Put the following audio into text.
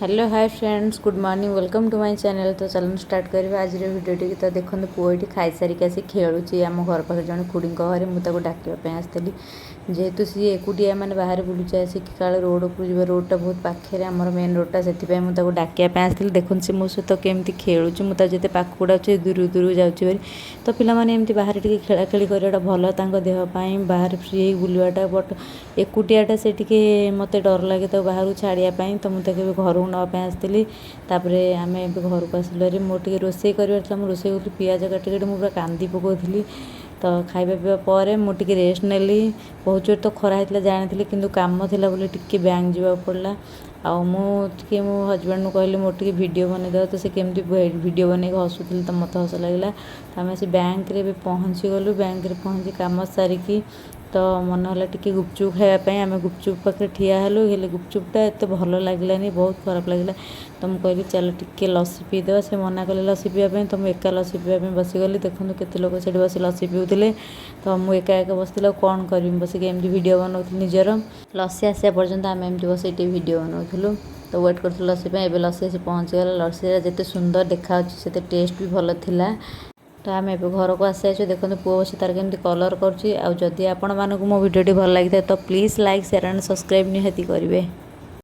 Hello hi friends, good morning, welcome to my channel. तो चलन start करवा आज भिडियो। तो देखो पुओ ये खाई सारिक आसी खेलुची आम घर पाखे जन खुड़ी घर मुझे डाकवाई आसती जेहेतु सी एकुटिया मैंने बाहर बुलूचे आसिक काले रोड उपरू रोडटा बहुत पाखे आमर मेन रोडटा से मुझे डाकवाई आसती। देखो सी मो सहित केमती खेलुची मुझे पाख डाचे दूर दूर जाऊँगी तो पाने बाहर टे खेलाखेली करवाटा भल देहपाई बाहर फ्री बुलवाटा बट एकुटियाटा से मत डर लगे तो बाहर छाड़ापी तो मुझे घर नापी आसती। आम घर को आसिल मोटे रोसे कर रोसे कर पिज काटिक मुझे कांदी पकाउली तो खाଇବା ପିଇବା ପରେ ମୁଁ ଟିକେ ରେଷ୍ଟ ନେଲି। ବହୁତ ଜୋର ତ ଖରା ହେଇଥିଲା ଜାଣିଥିଲି କିନ୍ତୁ କାମ ଥିଲା ବୋଲି ଟିକେ ବ୍ୟାଙ୍କ ଯିବାକୁ ପଡ଼ିଲା। ଆଉ ମୁଁ ଟିକେ ମୋ ହଜବେଣ୍ଡକୁ କହିଲି ମୋର ଟିକେ ଭିଡ଼ିଓ ବନେଇଦେବା ତ ସେ କେମିତି ଭିଡ଼ିଓ ବନେଇକି ହସୁଥିଲେ ତ ମୋତେ ହସ ଲାଗିଲା। ତ ଆମେ ସେ ବ୍ୟାଙ୍କରେ ବି ପହଞ୍ଚିଗଲୁ। ବ୍ୟାଙ୍କରେ ପହଞ୍ଚି କାମ ସାରିକି ତ ମନ ହେଲା ଟିକେ ଗୁପଚୁପ ଖାଇବା ପାଇଁ ଆମେ ଗୁପଚୁପ ପାଖରେ ଠିଆ ହେଲୁ। ହେଲେ ଗୁପଚୁପଟା ଏତେ ଭଲ ଲାଗିଲାନି, ବହୁତ ଖରାପ ଲାଗିଲା। ତ ମୁଁ କହିଲି ଚାଲ ଟିକେ ଲସି ପିଇଦେବା। ସେ ମନା କଲେ ଲସି ପିଇବା ପାଇଁ ତ ମୁଁ ଏକା ଲସି ପିଇବା ପାଇଁ ବସିଗଲି। ଦେଖନ୍ତୁ କେତେ ଲୋକ ସେଠି ବସି ଲସି ପିଉଥିଲେ ତ ମୁଁ ଏକା ଏକା ବସିଥିଲି ଆଉ କ'ଣ କରିବି ବସିକି ଏମିତି ଭିଡ଼ିଓ ବନାଉଥିଲି ନିଜର। ଲସି ଆସିବା ପର୍ଯ୍ୟନ୍ତ ଆମେ ଏମିତି ବସି ଏଠି ଭିଡ଼ିଓ ବନାଉଥିଲୁ ତ ୱେଟ୍ କରୁଥିଲୁ ଲସି ପାଇଁ। ଏବେ ଲସି ଆସି ପହଞ୍ଚିଗଲା। ଲସିଟା ଯେତେ ସୁନ୍ଦର ଦେଖାଯାଉଛି ସେତେ ଟେଷ୍ଟ ବି ଭଲ ଥିଲା। ତ ଆମେ ଏବେ ଘରକୁ ଆସିଯାଇଛୁ। ଦେଖନ୍ତୁ ପୁଅ ବସି ତାର କେମିତି କଲର୍ କରୁଛି। ଆଉ ଯଦି ଆପଣମାନଙ୍କୁ ମୋ ଭିଡ଼ିଓଟି ଭଲ ଲାଗିଥାଏ ତ please like share and subscribe ନିହାତି କରିବେ।